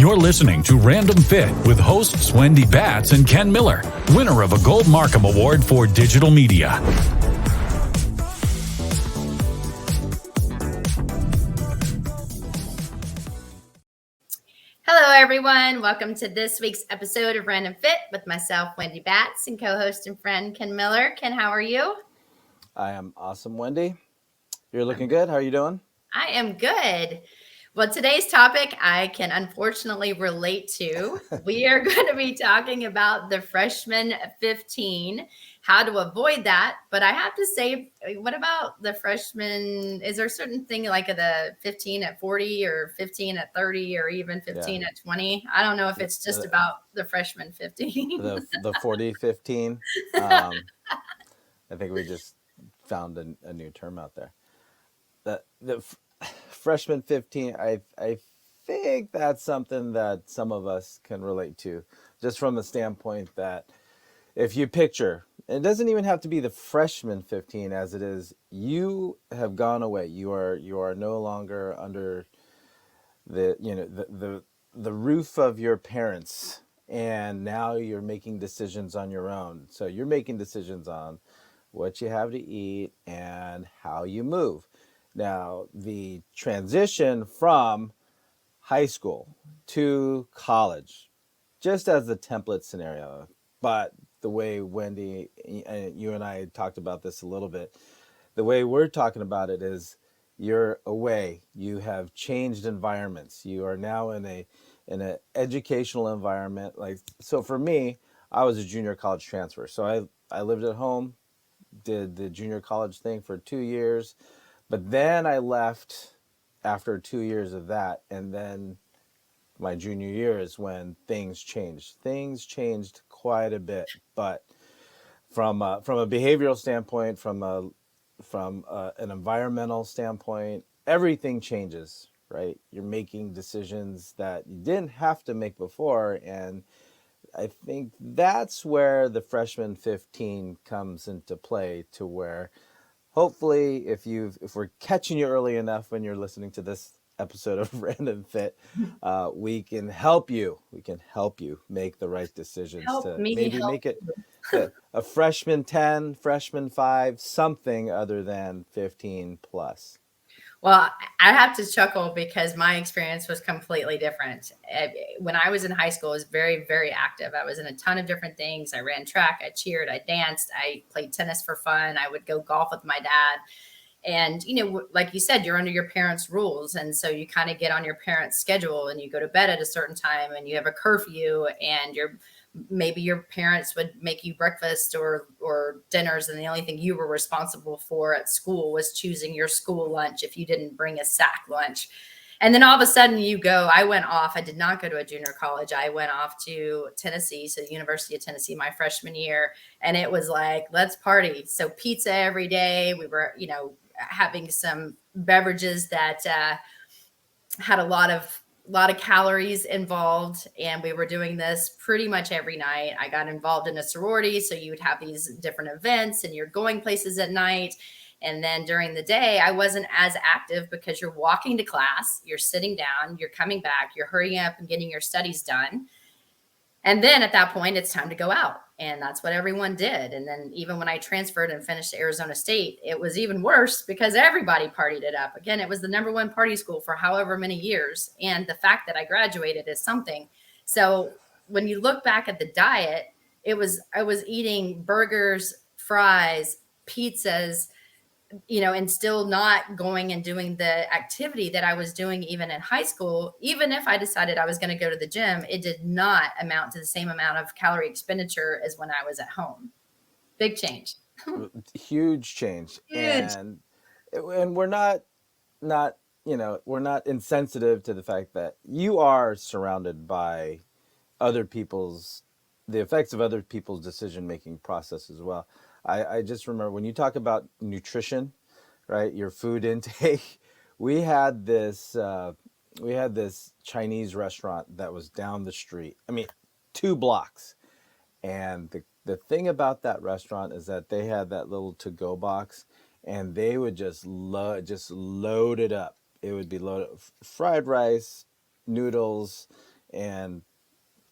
You're listening to Random Fit with hosts Wendy Batts and Ken Miller, winner of a Gold Markham Award for Digital Media. Hello, everyone. Welcome to this week's episode of Random Fit with myself, Wendy Batts, and co-host and friend Ken Miller. Ken, how are you? I am awesome, Wendy. You're looking good. How are you doing? I am good. Well, today's topic I can unfortunately relate to. We are going to be talking about the freshman 15, how to avoid that. But I have to say, what about the freshman? Is there a certain thing like the 15 at 40 or 15 at 30 or even 15 at 20? I don't know if it's just about the freshman 15. The 40-15. I think we just found a new term out there. The freshman 15, I think that's something that some of us can relate to, just from the standpoint that if you picture, it doesn't even have to be the freshman 15 as it is, you have gone away. You are no longer under the roof of your parents, and now you're making decisions on your own. So you're making decisions on what you have to eat and how you move. Now, the transition from high school to college, just as the template scenario, but the way Wendy, you and I talked about this a little bit, the way we're talking about it is you're away. You have changed environments. You are now in an educational environment. So for me, I was a junior college transfer. So I lived at home, did the junior college thing for 2 years. But then I left after 2 years of that, and then my junior year is when things changed. Things changed quite a bit, but from a behavioral standpoint, from an environmental standpoint, everything changes, right? You're making decisions that you didn't have to make before, and I think that's where the freshman 15 comes into play, to where hopefully, if we're catching you early enough when you're listening to this episode of Random Fit, we can help you. We can help you make the right decisions make it a freshman 10, freshman 5, something other than 15 plus. Well, I have to chuckle because my experience was completely different. When I was in high school, I was very, very active. I was in a ton of different things. I ran track, I cheered, I danced, I played tennis for fun. I would go golf with my dad. And, like you said, you're under your parents' rules. And so you kind of get on your parents' schedule and you go to bed at a certain time and you have a curfew, and maybe your parents would make you breakfast or dinners, and the only thing you were responsible for at school was choosing your school lunch if you didn't bring a sack lunch. And then all of a sudden I went off. I did not go to a junior college. I went off to Tennessee, so the University of Tennessee, my freshman year. And it was like, let's party. So pizza every day. We were, having some beverages that had a lot of calories involved, and we were doing this pretty much every night. I got involved in a sorority, so you would have these different events and you're going places at night. And then during the day, I wasn't as active because you're walking to class, you're sitting down, you're coming back, you're hurrying up and getting your studies done. And then at that point, it's time to go out. And that's what everyone did. And then even when I transferred and finished Arizona State, it was even worse because everybody partied it up. Again, it was the number one party school for however many years. And the fact that I graduated is something. So when you look back at the diet, I was eating burgers, fries, pizzas, and still not going and doing the activity that I was doing even in high school. Even if I decided I was going to go to the gym, it did not amount to the same amount of calorie expenditure as when I was at home. Big change. Huge change. Huge. And we're not we're not insensitive to the fact that you are surrounded by the effects of other people's decision-making process as well. I just remember when you talk about nutrition, right? Your food intake. We had this Chinese restaurant that was down the street. 2 blocks. And the thing about that restaurant is that they had that little to-go box, and they would just load it up. It would be loaded fried rice, noodles, and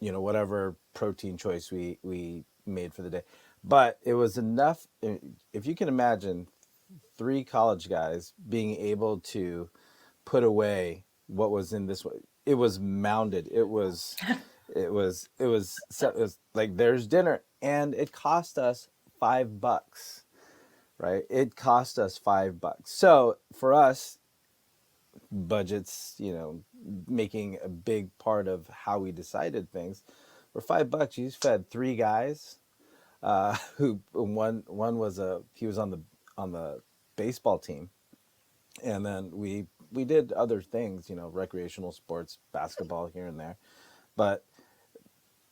whatever protein choice we made for the day. But it was enough. If you can imagine three college guys being able to put away what was in this, it was mounded. It was like, there's dinner, and it cost us $5, right? It cost us $5. So for us, budgets, making a big part of how we decided things. For $5, you fed three guys. Who one was he was on the baseball team, and then we did other things, recreational sports, basketball here and there. But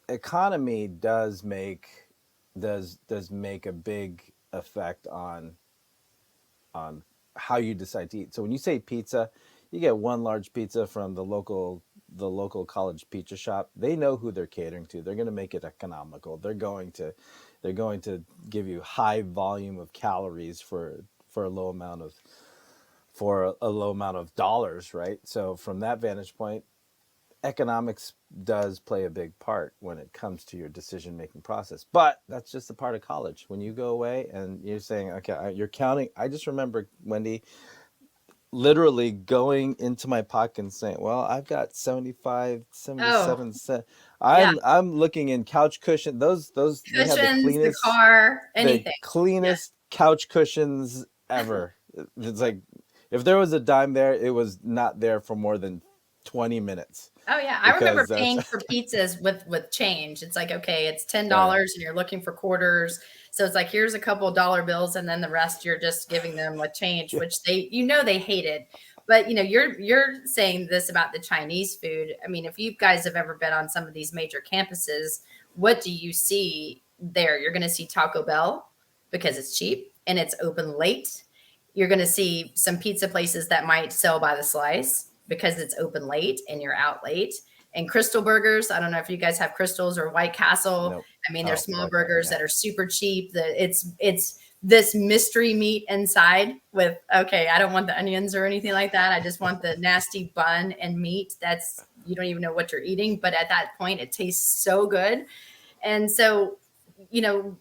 economy does make a big effect on how you decide to eat. So when you say pizza, you get one large pizza from the local college pizza shop. They know who they're catering to. They're going to make it economical. They're going to give you high volume of calories for a low amount of dollars, right? So from that vantage point, economics does play a big part when it comes to your decision making process. But that's just a part of college. When you go away and you're saying, okay, you're counting. I just remember, Wendy, literally going into my pocket and saying, well, I've got 75, Oh, 77 cents. yeah. I'm looking in couch cushion. Those they had Cushions, the car, the anything. Yeah. cleanest couch cushions ever. It's like, if there was a dime there, it was not there for more than 20 minutes, Oh yeah, I remember because that's paying for pizzas with change. It's like, okay, it's $10 oh yeah. and you're looking for quarters. So it's like, here's a couple of dollar bills, and then the rest you're just giving them with change, Yeah. which they hated. But you're saying this about the Chinese food. I mean, if you guys have ever been on some of these major campuses, what do you see there? You're going to see Taco Bell because it's cheap and it's open late. You're going to see some pizza places that might sell by the slice because it's open late and you're out late. And Crystal Burgers, I don't know if you guys have Crystals or White Castle. Nope. I mean, they're Oh, small okay, burgers yeah. that are super cheap. It's this mystery meat inside with, okay, I don't want the onions or anything like that. I just want the nasty bun and meat. That's, you don't even know what you're eating, but at that point it tastes so good. And so, you know,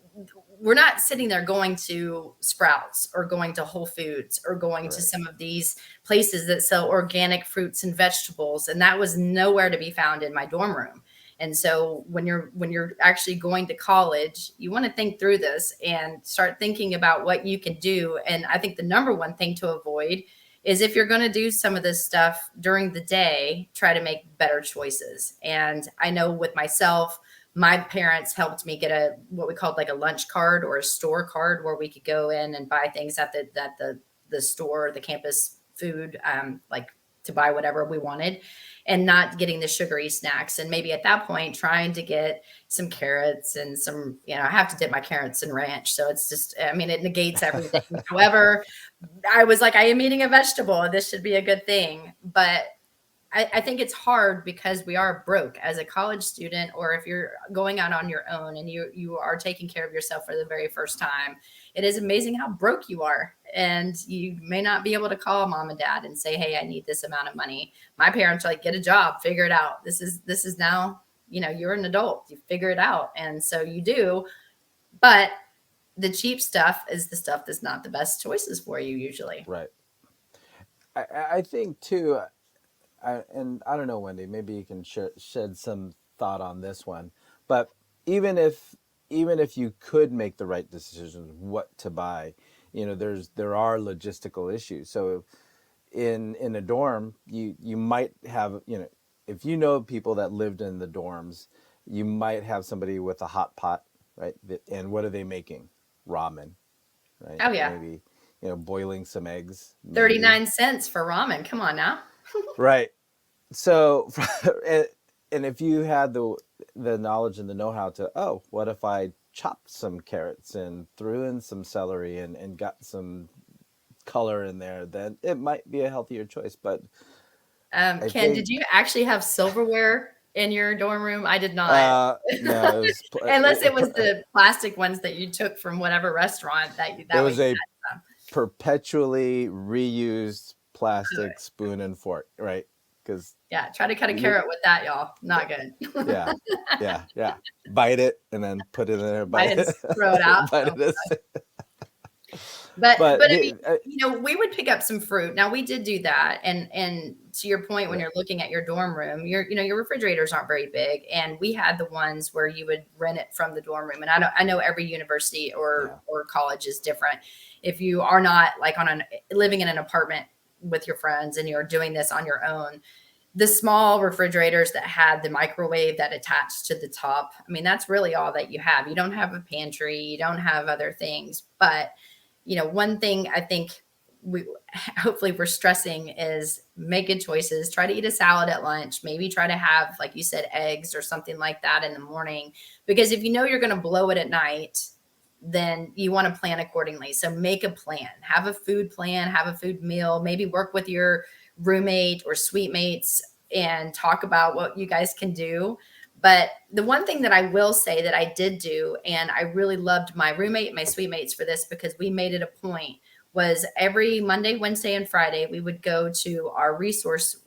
we're not sitting there going to Sprouts or going to Whole Foods or going to Right. some of these places that sell organic fruits and vegetables. And that was nowhere to be found in my dorm room. And so when you're actually going to college, you want to think through this and start thinking about what you can do. And I think the number one thing to avoid is, if you're going to do some of this stuff during the day, try to make better choices. And I know with myself, my parents helped me get what we called like a lunch card or a store card, where we could go in and buy things at the store, the campus food, like to buy whatever we wanted, and not getting the sugary snacks. And maybe at that point, trying to get some carrots and some, I have to dip my carrots in ranch. So it's just, I mean, it negates everything. However, I was like, I am eating a vegetable. This should be a good thing. But I think it's hard because we are broke as a college student, or if you're going out on your own and you are taking care of yourself for the very first time. It is amazing how broke you are. And you may not be able to call mom and dad and say, hey, I need this amount of money. My parents are like, get a job, figure it out. This is now, you're an adult, you figure it out. And so you do. But the cheap stuff is the stuff that's not the best choices for you usually. Right. I think too, and I don't know, Wendy, maybe you can shed some thought on this one. But even if you could make the right decisions what to buy, there are logistical issues. So in a dorm, you might have, if people that lived in the dorms, you might have somebody with a hot pot, right? And what are they making? Ramen, right? Oh yeah. Maybe, boiling some eggs, maybe. 39 cents for ramen. Come on now. Right. So, and if you had the knowledge and the know-how to, oh, what if I chopped some carrots and threw in some celery and got some color in there, then it might be a healthier choice. But I Ken, think, did you actually have silverware in your dorm room? I did not. no, it was Unless it was the plastic ones that you took from whatever restaurant that it way was you a had some. perpetually reused plastic spoon and fork, right? because Yeah, try to cut a you, carrot with that, y'all. Not good. yeah, yeah, bite it and then put it in there, Might bite have it, throw it out. bite Oh, it. but But I mean, we would pick up some fruit. Now we did do that, and to your point, when right, you're looking at your dorm room, your refrigerators aren't very big, and we had the ones where you would rent it from the dorm room. And I know every university yeah, or college is different. If you are not like living in an apartment with your friends and you're doing this on your own, the small refrigerators that had the microwave that attached to the top, I mean, that's really all that you have. You don't have a pantry, you don't have other things. But, one thing I think we hopefully we're stressing is make good choices. Try to eat a salad at lunch, maybe try to have, like you said, eggs or something like that in the morning. Because if you know you're going to blow it at night, then you want to plan accordingly. So make a plan, have a food plan, have a food meal, maybe work with your roommate or suite mates and talk about what you guys can do. But the one thing that I will say that I did do, and I really loved my roommate and my suite mates for this because we made it a point, was every Monday, Wednesday, and Friday, we would go to our resource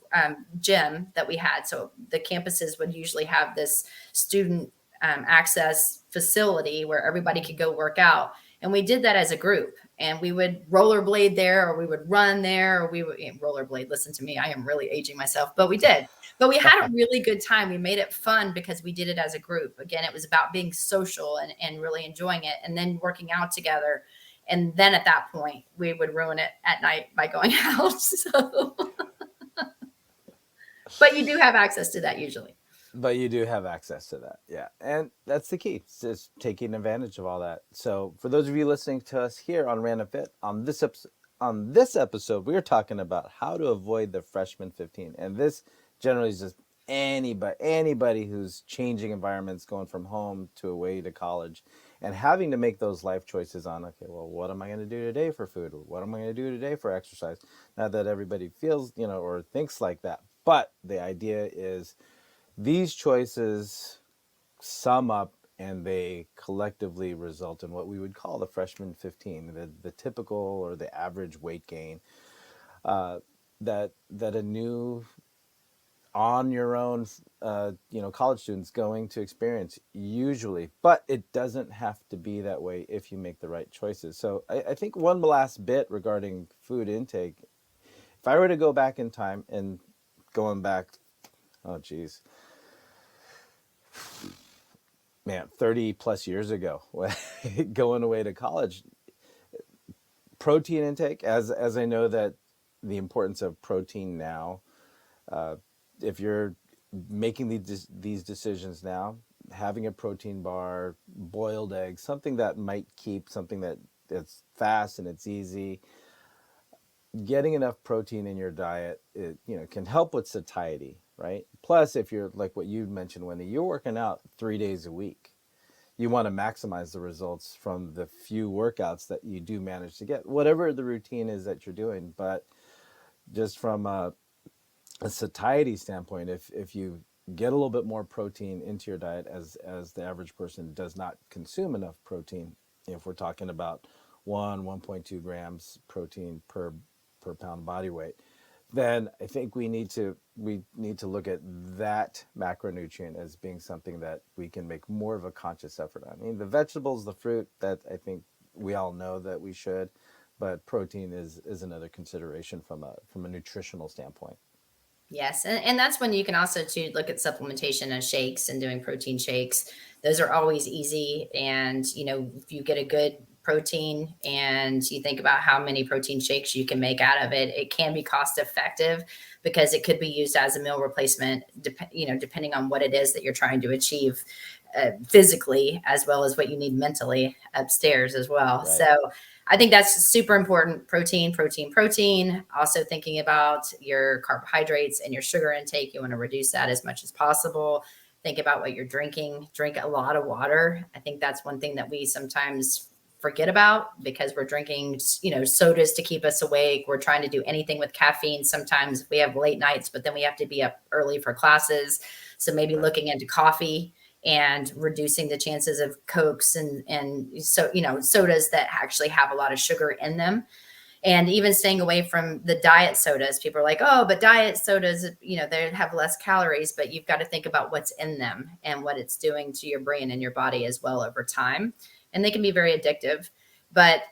gym that we had. So the campuses would usually have this student access facility where everybody could go work out. And we did that as a group, and we would rollerblade there, or we would run there, or we would rollerblade. Listen to me, I am really aging myself, but we did. But we had a really good time. We made it fun because we did it as a group. Again, it was about being social and really enjoying it, and then working out together. And then at that point, we would ruin it at night by going out. So, but you do have access to that usually. but you do have access to that, yeah, and that's the key. It's just taking advantage of all that. So for those of you listening to us here on Random Fit, on this episode, we're talking about how to avoid the freshman 15, and this generally is just anybody who's changing environments, going from home to away to college, and having to make those life choices on, okay, well, what am I going to do today for food? What am I going to do today for exercise? Not that everybody feels, or thinks like that, but the idea is these choices sum up and they collectively result in what we would call the freshman 15, the typical or the average weight gain that a new on your own college student's going to experience usually. But it doesn't have to be that way if you make the right choices. So I think one last bit regarding food intake, if I were to go back in time and going back, oh geez, man, 30 plus years ago, going away to college, protein intake, as I know that the importance of protein now, if you're making these decisions now, having a protein bar, boiled eggs, something that might keep, something that's fast and it's easy, getting enough protein in your diet, it can help with satiety, right? Plus, if you're like what you mentioned, Wendy, you're working out 3 days a week. You want to maximize the results from the few workouts that you do manage to get, whatever the routine is that you're doing. But just from a satiety standpoint, if you get a little bit more protein into your diet, as the average person does not consume enough protein, if we're talking about 1.2 grams protein per pound body weight, then I think we need to look at that macronutrient as being something that we can make more of a conscious effort on. I mean, the vegetables, the fruit, that I think we all know that we should, but protein is another consideration from a nutritional standpoint. Yes, and that's when you can also to look at supplementation and shakes and doing protein shakes. Those are always easy, and if you get a good protein and you think about how many protein shakes you can make out of it, it can be cost effective because it could be used as a meal replacement. Depending on what it is that you're trying to achieve physically, as well as what you need mentally upstairs as well. Right. So I think that's super important. Protein, protein, protein. Also thinking about your carbohydrates and your sugar intake. You want to reduce that as much as possible. Think about what you're drinking. Drink a lot of water. I think that's one thing that we sometimes forget about because we're drinking, sodas to keep us awake. We're trying to do anything with caffeine. Sometimes we have late nights, but then we have to be up early for classes. So maybe looking into coffee and reducing the chances of Cokes and so, sodas that actually have a lot of sugar in them. And even staying away from the diet sodas. People are like, oh, but diet sodas, they have less calories, but you've got to think about what's in them and what it's doing to your brain and your body as well over time. And they can be very addictive. But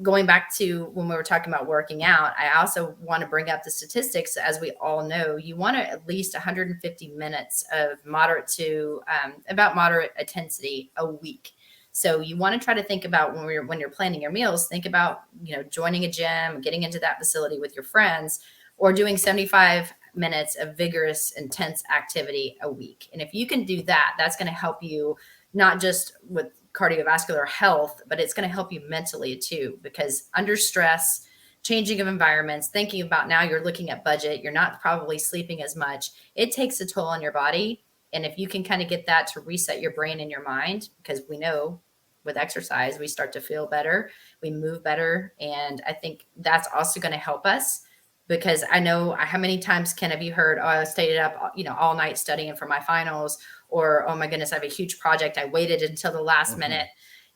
going back to when we were talking about working out, I also want to bring up the statistics. As we all know, you want to at least 150 minutes of moderate to about moderate intensity a week. So you want to try to think about when you're planning your meals, think about, joining a gym, getting into that facility with your friends, or doing 75 minutes of vigorous, intense activity a week. And if you can do that, that's going to help you not just with cardiovascular health, but it's going to help you mentally too, because under stress, changing of environments, thinking about now you're looking at budget, you're not probably sleeping as much. It takes a toll on your body. And if you can kind of get that to reset your brain and your mind, because we know with exercise, we start to feel better, we move better. And I think that's also going to help us, because I know how many times, Ken, have you heard, oh, I stayed up, all night studying for my finals, or, oh my goodness, I have a huge project. I waited until the last minute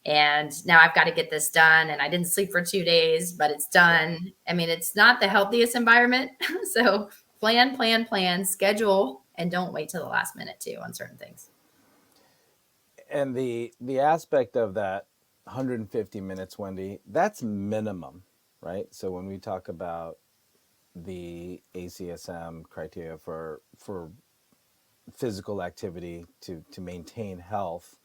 and now I've got to get this done. And I didn't sleep for 2 days, but it's done. I mean, it's not the healthiest environment. So plan, schedule, and don't wait till the last minute too on certain things. And the aspect of that 150 minutes, Wendy, that's minimum, right? So when we talk about the ACSM criteria for physical activity to maintain health,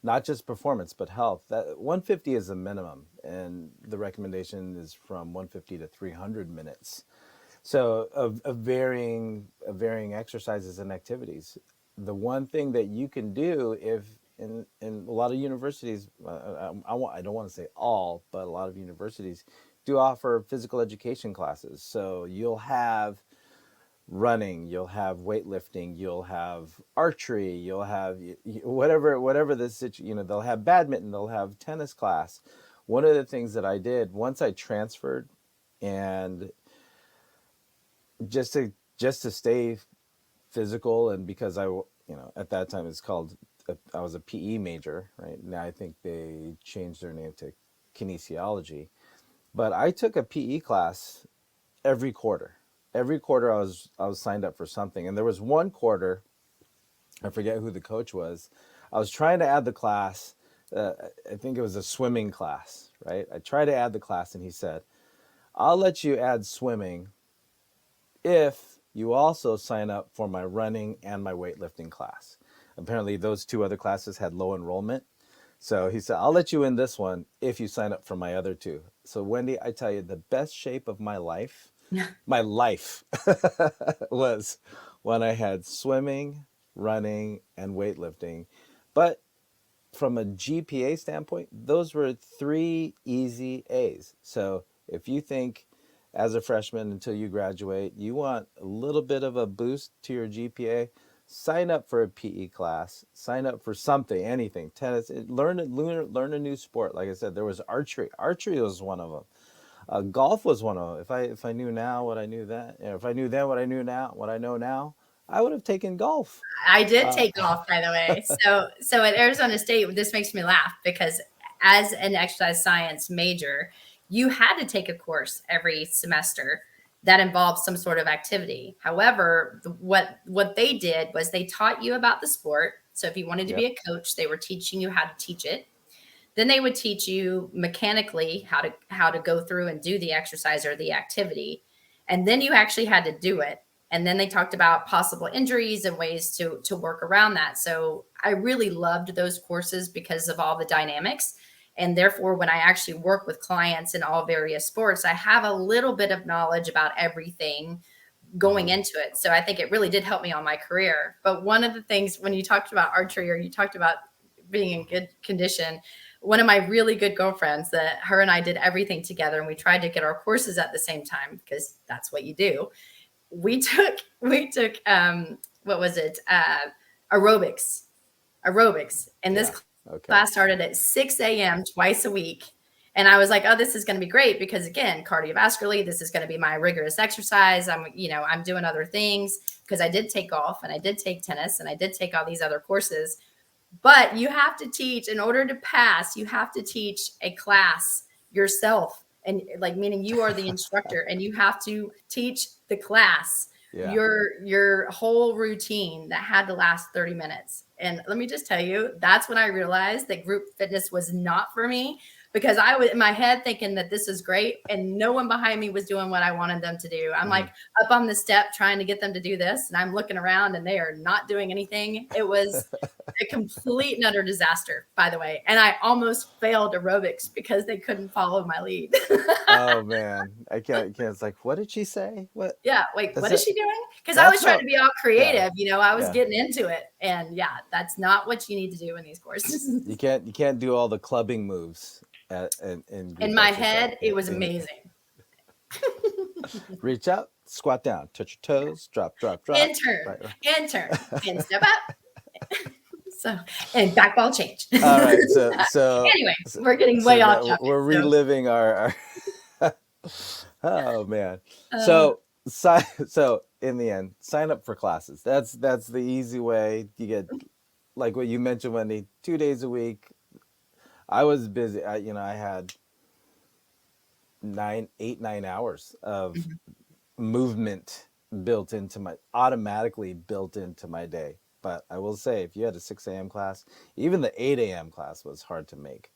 not just performance, but health, that 150 is a minimum. And the recommendation is from 150 to 300 minutes. So of varying exercises and activities. The one thing that you can do, if in a lot of universities, I don't want to say all, but a lot of universities do offer physical education classes. So you'll have running, you'll have weightlifting, you'll have archery, you'll have whatever the situation, they'll have badminton, they'll have tennis class. One of the things that I did once I transferred, and just to stay physical, and because at that time it's called, I was a PE major, right? Now I think they changed their name to kinesiology, but I took a PE class every quarter. Every quarter I was signed up for something. And there was one quarter, I forget who the coach was, I was trying to add the class. I think it was a swimming class, right? I tried to add the class and he said, I'll let you add swimming if you also sign up for my running and my weightlifting class. Apparently those two other classes had low enrollment. So he said, I'll let you in this one if you sign up for my other two. So Wendy, I tell you, the best shape of my life was when I had swimming, running, and weightlifting. But from a GPA standpoint, those were 3 easy A's. So if you think as a freshman until you graduate, you want a little bit of a boost to your GPA, sign up for a PE class, sign up for something, anything, tennis, learn a new sport. Like I said, there was archery. Archery was one of them. Golf was one of them. If I knew now what I knew then, if I knew then what I knew now, what I know now, I would have taken golf. I did take golf, by the way. So at Arizona State, this makes me laugh because as an exercise science major, you had to take a course every semester that involved some sort of activity. However, what they did was they taught you about the sport. So if you wanted to be a coach, they were teaching you how to teach it. Then they would teach you mechanically how to go through and do the exercise or the activity. And then you actually had to do it. And then they talked about possible injuries and ways to work around that. So I really loved those courses because of all the dynamics. And therefore, when I actually work with clients in all various sports, I have a little bit of knowledge about everything going into it. So I think it really did help me on my career. But one of the things, when you talked about archery or you talked about being in good condition, one of my really good girlfriends, that her and I did everything together, and we tried to get our courses at the same time because that's what you do. We took what was it? Aerobics. And this class started at 6 a.m. twice a week. And I was like, oh, this is going to be great because, again, cardiovascularly, this is going to be my rigorous exercise. I'm doing other things because I did take golf and I did take tennis and I did take all these other courses. But you have to teach, in order to pass, you have to teach a class yourself and like, meaning you are the instructor and you have to teach the class Yeah. your whole routine that had to last 30 minutes. And let me just tell you, that's when I realized that group fitness was not for me, because I was in my head thinking that this is great and no one behind me was doing what I wanted them to do. I'm like up on the step trying to get them to do this, and I'm looking around and they are not doing anything. It was a complete and utter disaster, by the way. And I almost failed aerobics because they couldn't follow my lead. Oh man, I can't. It's like, what did she say? What? Yeah, wait, That's what is it. she doing? Because I That's was trying how. to be all Yeah. creative, I was Yeah. getting into it. And yeah, that's not what you need to do in these courses. You can't do all the clubbing moves in In group my exercise. head, it was amazing. Reach out, squat down, touch your toes, drop. And turn, Right. and turn, and step up. So, and back ball change. All right. So Anyway, we're getting way off topic. we're reliving our oh man. Uh, So in the end, sign up for classes. That's the easy way. You get, like what you mentioned, Wendy, 2 days a week. I was busy. I had 9 hours of movement automatically built into my day. But I will say, if you had a 6 a.m. class, even the 8 a.m. class was hard to make.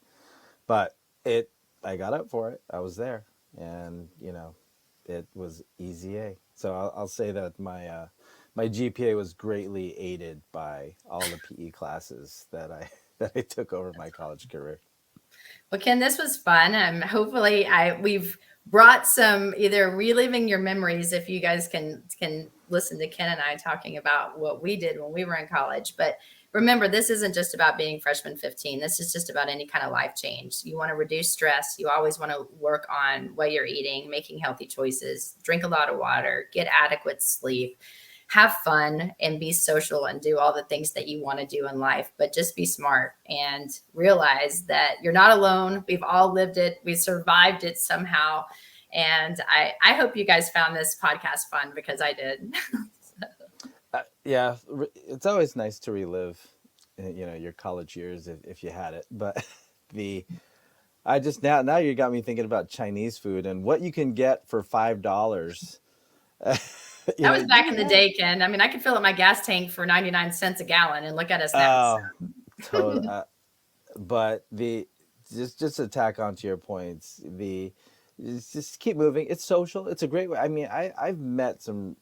But I got up for it. I was there, and it was easy A. So I'll say that my GPA was greatly aided by all the PE classes that I took over my college career. well, Ken, this was fun. Hopefully we've brought some, either reliving your memories, if you guys can listen to Ken and I talking about what we did when we were in college. But remember, this isn't just about being freshman 15. This is just about any kind of life change. You want to reduce stress. You always want to work on what you're eating, making healthy choices, drink a lot of water, get adequate sleep, have fun, and be social, and do all the things that you want to do in life. But just be smart and realize that you're not alone. We've all lived it. We survived it somehow. And I hope you guys found this podcast fun, because I did. Yeah, it's always nice to relive, your college years if you had it. But I just now you got me thinking about Chinese food and what you can get for $5. That was back in the day, Ken. I mean, I could fill up my gas tank for 99 cents a gallon, and look at us now. Totally. But just to tack onto your points, just keep moving. It's social. It's a great way. I mean, I've met some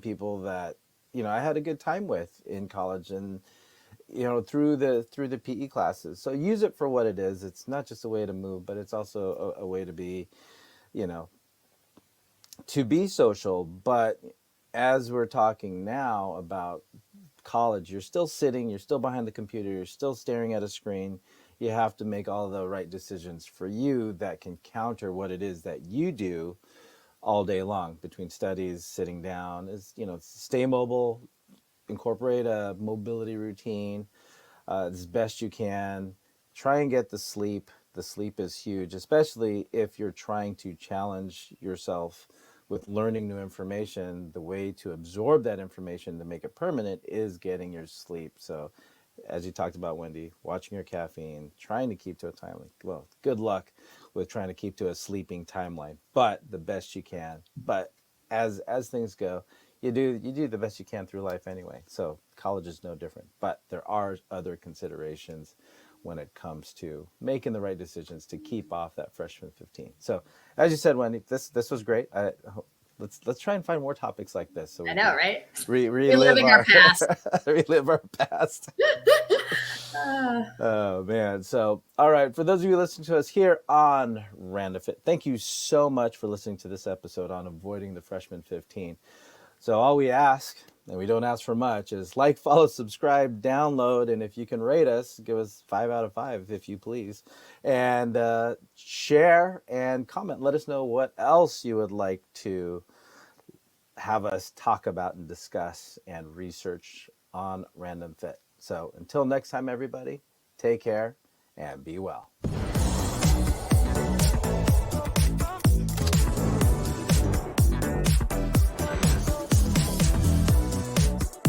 people that I had a good time with in college, and through the PE classes. So use it for what it is. It's not just a way to move, but it's also a way to be, to be social. But as we're talking now about college, you're still sitting, you're still behind the computer, you're still staring at a screen. You have to make all the right decisions for you that can counter what it is that you do all day long between studies, sitting down. Is stay mobile, incorporate a mobility routine as best you can. Try and get the sleep. The sleep is huge, especially if you're trying to challenge yourself with learning new information. The way to absorb that information to make it permanent is getting your sleep. So as you talked about, Wendy, watching your caffeine, trying to keep to a timeline. Well, good luck with trying to keep to a sleeping timeline, but the best you can. But as things go, you do the best you can through life anyway. So college is no different, but there are other considerations when it comes to making the right decisions to keep off that freshman 15. So as you said, Wendy, this was great. Let's try and find more topics like this. So I know, right? Reliving our past. relive our past. Oh man. So all right, for those of you listening to us here on Random Fit, thank you so much for listening to this episode on avoiding the freshman 15. So all we ask, and we don't ask for much, is like, follow, subscribe, download, and if you can rate us, give us 5 out of 5 if you please, and share and comment. Let us know what else you would like to have us talk about and discuss and research on Random Fit. So until next time, everybody, take care and be well.